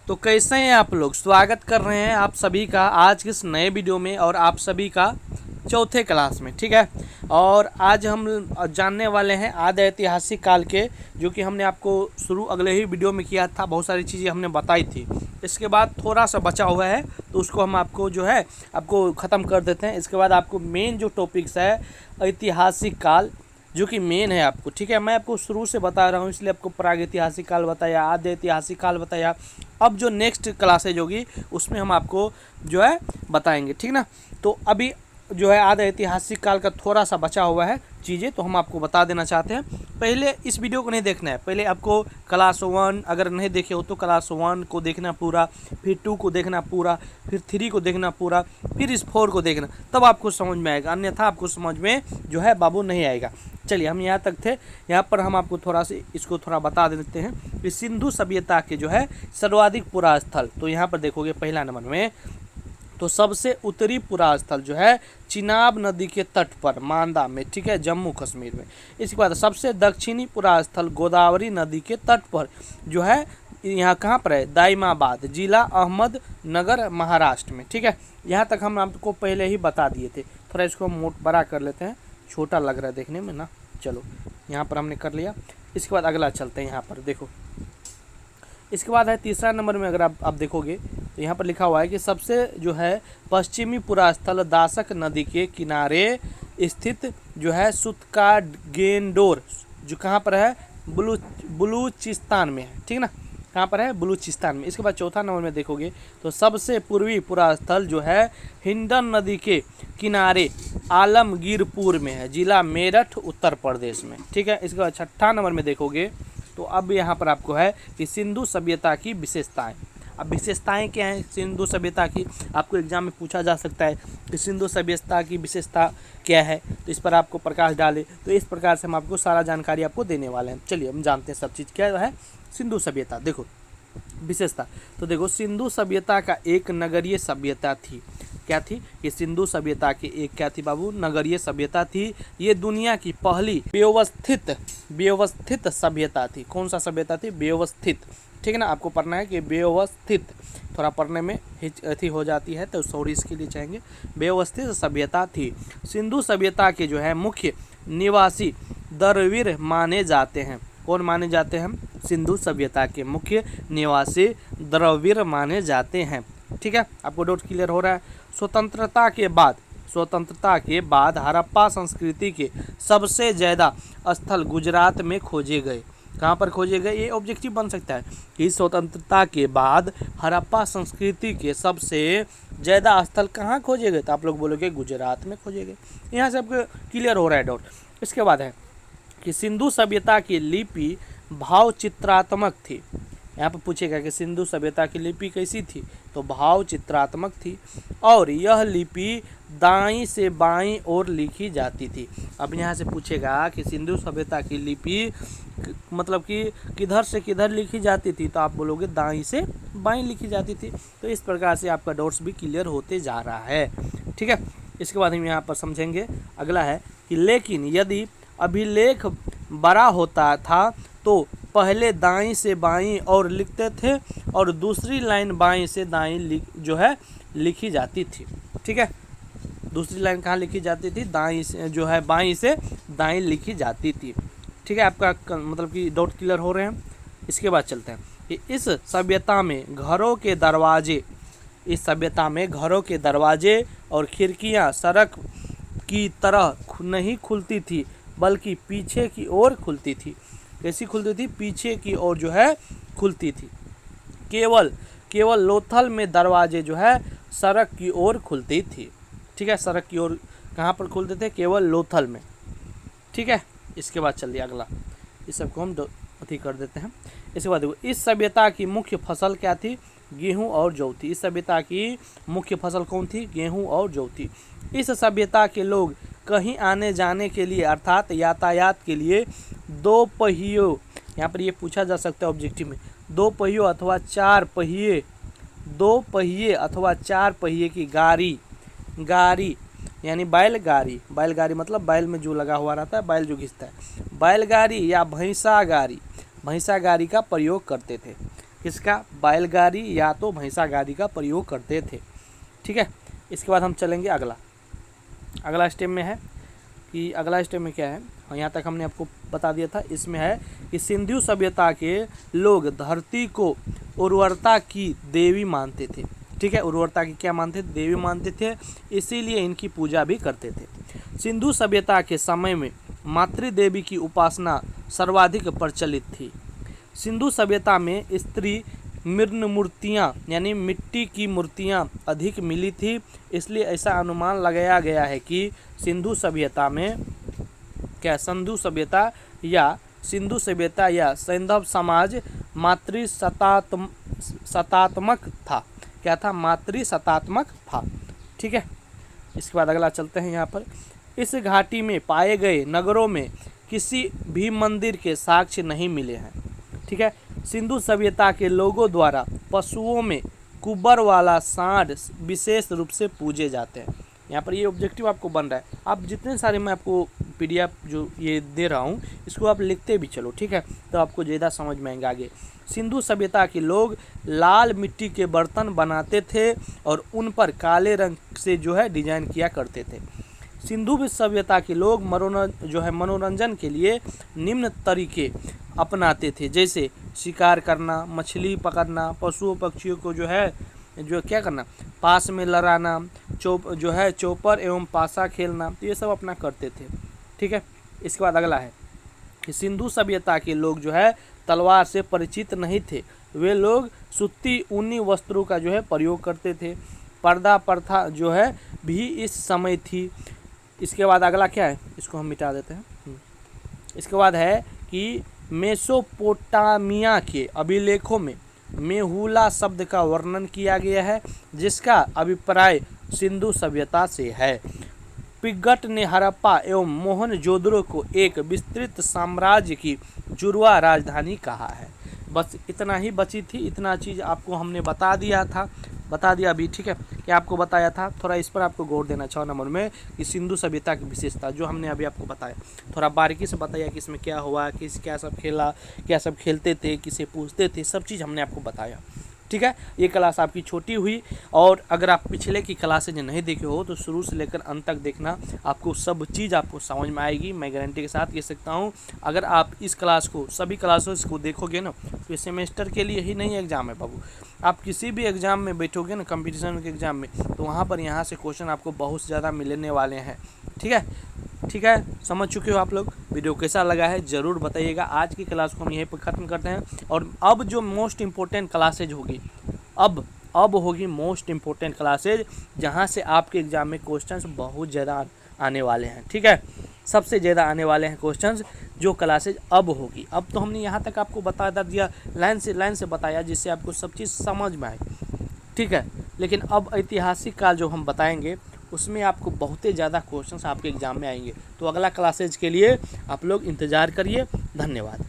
तो कैसे हैं आप लोग। स्वागत कर रहे हैं आप सभी का आज के इस नए वीडियो में और आप सभी का चौथे क्लास में। ठीक है, और आज हम जानने वाले हैं आदि ऐतिहासिक काल के, जो कि हमने आपको शुरू अगले ही वीडियो में किया था। बहुत सारी चीज़ें हमने बताई थी। इसके बाद थोड़ा सा बचा हुआ है तो उसको हम आपको जो है आपको ख़त्म कर देते हैं। इसके बाद आपको मेन जो टॉपिक्स है ऐतिहासिक काल, जो कि मेन है आपको। ठीक है, मैं आपको शुरू से बता रहा हूँ, इसलिए आपको प्रागैतिहासिक काल बताया, आद्य ऐतिहासिक काल बताया। अब जो नेक्स्ट क्लासेज होगी उसमें हम आपको जो है बताएंगे। ठीक ना, तो अभी जो है आद्य ऐतिहासिक काल का थोड़ा सा बचा हुआ है चीज़ें, तो हम आपको बता देना चाहते हैं। पहले इस वीडियो को नहीं देखना है, पहले आपको क्लास 1 अगर नहीं देखे हो तो क्लास 1 को देखना पूरा, फिर 2 को देखना पूरा, फिर 3 को देखना पूरा, फिर इस 4 को देखना, तब आपको समझ में आएगा, अन्यथा आपको समझ में जो है बाबू नहीं आएगा। चलिए, हम यहाँ तक थे। यहाँ पर हम आपको थोड़ा सा इसको थोड़ा बता देते हैं कि सिंधु सभ्यता के जो है सर्वाधिक पुरा स्थल, तो यहाँ पर देखोगे पहला नंबर में तो सबसे उत्तरी पुरा स्थल जो है चिनाब नदी के तट पर मांदा में, ठीक है, जम्मू कश्मीर में। इसके बाद सबसे दक्षिणी पुरा स्थल गोदावरी नदी के तट पर जो है यहाँ कहाँ पर है, दाइमाबाद, जिला अहमदनगर, महाराष्ट्र में। ठीक है, यहाँ तक हम आपको पहले ही बता दिए थे। थोड़ा इसको हम बड़ा कर लेते हैं, छोटा लग रहा है देखने में ना। चलो, यहाँ पर हमने कर लिया। इसके बाद अगला चलते हैं। यहाँ पर देखो, इसके बाद है तीसरा नंबर में। अगर आप देखोगे तो यहाँ पर लिखा हुआ है कि सबसे जो है पश्चिमी पुरा स्थल दासक नदी के किनारे स्थित जो है सुत्कागेंडोर, जो कहाँ पर है, बलूचिस्तान में है। ठीक ना, कहाँ पर है, बलूचिस्तान में। इसके बाद चौथा नंबर में देखोगे तो सबसे पूर्वी पुरा स्थल जो है हिंडन नदी के किनारे आलमगीरपुर में है, जिला मेरठ, उत्तर प्रदेश में। ठीक है, इसके बाद छठा नंबर में देखोगे तो अब यहाँ पर आपको है कि सिंधु सभ्यता की विशेषताएं। अब विशेषताएं क्या हैं सिंधु सभ्यता की, आपको एग्जाम में पूछा जा सकता है कि सिंधु सभ्यता की विशेषता क्या है, तो इस पर आपको प्रकाश डाले। तो इस प्रकार से हम आपको सारा जानकारी आपको देने वाले हैं। चलिए, हम जानते हैं सब चीज़ क्या है सिंधु सभ्यता। देखो विशेषता, तो देखो सिंधु सभ्यता का एक नगरीय सभ्यता थी। क्या थी ये सिंधु सभ्यता की एक क्या थी बाबू, नगरीय सभ्यता थी। ये दुनिया की पहली व्यवस्थित सभ्यता थी। कौन सा सभ्यता थी, व्यवस्थित। ठीक है ना, आपको पढ़ना है कि व्यवस्थित, थोड़ा पढ़ने में हिचकिचाहट हो जाती है तो सॉरी इसके लिए चाहेंगे। व्यवस्थित सभ्यता थी। सिंधु सभ्यता के जो है मुख्य निवासी द्रविड़ माने जाते हैं। कौन माने जाते हैं, सिंधु सभ्यता के मुख्य निवासी द्रविड़ माने जाते हैं। ठीक है, आपको डाउट क्लियर हो रहा है। स्वतंत्रता के बाद हड़प्पा संस्कृति के सबसे ज़्यादा स्थल गुजरात में खोजे गए। कहाँ पर खोजे गए, ये ऑब्जेक्टिव बन सकता है कि स्वतंत्रता के बाद हड़प्पा संस्कृति के सबसे ज़्यादा स्थल कहाँ खोजे गए, तो आप लोग बोलोगे गुजरात में खोजे गए। यहाँ से आपको क्लियर हो रहा है डाउट। इसके बाद है कि सिंधु सभ्यता की लिपि भाव चित्रात्मक थी। यहाँ पर पूछेगा कि सिंधु सभ्यता की लिपि कैसी थी, तो भाव चित्रात्मक थी, और यह लिपि दाईं से बाईं ओर लिखी जाती थी। अब यहाँ से पूछेगा कि सिंधु सभ्यता की लिपि मतलब कि किधर से किधर लिखी जाती थी, तो आप बोलोगे दाईं से बाईं लिखी जाती थी। तो इस प्रकार से आपका डाउट्स भी क्लियर होते जा रहा है। ठीक है, इसके बाद हम यहाँ पर समझेंगे। अगला है कि लेकिन यदि अभिलेख बड़ा होता था तो पहले दाईं से बाईं और लिखते थे और दूसरी लाइन बाईं से दाईं जो है लिखी जाती थी। ठीक है, दूसरी लाइन कहाँ लिखी जाती थी, दाईं से जो है बाईं से दाईं लिखी जाती थी। ठीक है, आपका मतलब कि डाउट क्लियर हो रहे हैं। इसके बाद चलते हैं कि इस सभ्यता में घरों के दरवाजे और खिड़कियाँ सड़क की तरह नहीं खुलती थी, बल्कि पीछे की ओर खुलती थी। कैसी खुलती थी, पीछे की ओर जो है खुलती थी। केवल लोथल में दरवाजे जो है सड़क की ओर खुलती थी। ठीक है, सड़क की ओर कहाँ पर खुलते थे, केवल लोथल में। ठीक है, इसके बाद चलिए अगला, इस सबको हम अथी कर देते हैं। इसके बाद देखो, इस सभ्यता की मुख्य फसल क्या थी, गेहूं और जौ थी। इस सभ्यता की मुख्य फसल कौन थी, गेहूं और जौ थी। इस सभ्यता के लोग कहीं आने जाने के लिए अर्थात यातायात के लिए दो पहियों, यहाँ पर ये पूछा जा सकता है ऑब्जेक्टिव में, दो पहियों अथवा चार पहिए की गाड़ी यानी बैलगाड़ी मतलब बैल में जो लगा हुआ रहता है, बैल जो घिसता है, बैलगाड़ी या भैंसा गाड़ी का प्रयोग करते थे। किसका, बैलगाड़ी या तो भैंसा गाड़ी का प्रयोग करते थे। ठीक है, इसके बाद हम चलेंगे अगला स्टेप में है कि अगला स्टेप में क्या है, यहाँ तक हमने आपको बता दिया था। इसमें है कि सिंधु सभ्यता के लोग धरती को उर्वरता की देवी मानते थे। ठीक है, उर्वरता की क्या मानते थे, देवी मानते थे, इसीलिए इनकी पूजा भी करते थे। सिंधु सभ्यता के समय में मातृदेवी की उपासना सर्वाधिक प्रचलित थी। सिंधु सभ्यता में स्त्री मृण मूर्तियाँ यानी मिट्टी की मूर्तियाँ अधिक मिली थी, इसलिए ऐसा अनुमान लगाया गया है कि सिंधु सभ्यता या सैंधव समाज मातृसत्तात्मक था। क्या था, मातृसत्तात्मक था। ठीक है, इसके बाद अगला चलते हैं। यहाँ पर इस घाटी में पाए गए नगरों में किसी भी मंदिर के साक्ष्य नहीं मिले हैं। ठीक है, सिंधु सभ्यता के लोगों द्वारा पशुओं में कुबर वाला सांड विशेष रूप से पूजे जाते हैं। यहाँ पर ये ऑब्जेक्टिव आपको बन रहा है, आप जितने सारे मैं आपको PDF जो ये दे रहा हूँ इसको आप लिखते भी चलो। ठीक है, तो आपको ज़्यादा समझ में आएंगे आगे। सिंधु सभ्यता के लोग लाल मिट्टी के बर्तन बनाते थे और उन पर काले रंग से जो है डिजाइन किया करते थे। सिंधु सभ्यता के लोग मनोरंजन के लिए निम्न तरीके अपनाते थे, जैसे शिकार करना, मछली पकड़ना, पशुओं पक्षियों को क्या करना, पास में लड़ाना, चौपर एवं पासा खेलना, तो ये सब अपना करते थे। ठीक है, इसके बाद अगला है कि सिंधु सभ्यता के लोग तलवार से परिचित नहीं थे। वे लोग सूती ऊनी वस्त्रों का प्रयोग करते थे। पर्दा प्रथा भी इस समय थी। इसके बाद अगला क्या है, इसको हम मिटा देते हैं। इसके बाद है कि मेसोपोटामिया के अभिलेखों में मेहुला शब्द का वर्णन किया गया है, जिसका अभिप्राय सिंधु सभ्यता से है। पिगट ने हड़प्पा एवं मोहनजोदड़ो को एक विस्तृत साम्राज्य की जुड़वा राजधानी कहा है। बस इतना ही बची थी, इतना चीज़ आपको हमने बता दिया अभी। ठीक है, क्या आपको बताया था, थोड़ा इस पर आपको गौर देना 6 नंबर में कि सिंधु सभ्यता की विशेषता जो हमने अभी आपको बताया, थोड़ा बारीकी से बताया कि इसमें क्या हुआ, क्या सब खेलते थे, किसे पूछते थे, सब चीज़ हमने आपको बताया। ठीक है, ये क्लास आपकी छोटी हुई, और अगर आप पिछले की क्लासेज नहीं देखे हो तो शुरू से लेकर अंत तक देखना, आपको सब चीज़ आपको समझ में आएगी। मैं गारंटी के साथ कह सकता हूँ, अगर आप इस क्लास को, सभी क्लासेस को देखोगे ना, तो ये सेमेस्टर के लिए ही नहीं एग्ज़ाम है बाबू। आप किसी भी एग्ज़ाम में बैठोगे ना, कंपटीशन के एग्ज़ाम में, तो वहाँ पर यहाँ से क्वेश्चन आपको बहुत ज़्यादा मिलने वाले हैं। ठीक है, समझ चुके हो आप लोग। वीडियो कैसा लगा है ज़रूर बताइएगा। आज की क्लास को हम यहीं पर ख़त्म करते हैं, और अब जो मोस्ट इम्पोर्टेंट क्लासेज होगी, अब होगी मोस्ट इम्पोर्टेंट क्लासेज, जहाँ से आपके एग्ज़ाम में क्वेश्चंस बहुत ज़्यादा आने वाले हैं। ठीक है, सबसे ज़्यादा आने वाले हैं क्वेश्चंस, जो क्लासेज अब होगी। अब तो हमने यहाँ तक आपको बता दिया, लाइन से बताया, जिससे आपको सब चीज़ समझ में आए। ठीक है, लेकिन अब ऐतिहासिक काल जो हम बताएंगे उसमें आपको बहुत ही ज़्यादा क्वेश्चंस आपके एग्ज़ाम में आएंगे। तो अगला क्लासेज के लिए आप लोग इंतज़ार करिए। धन्यवाद।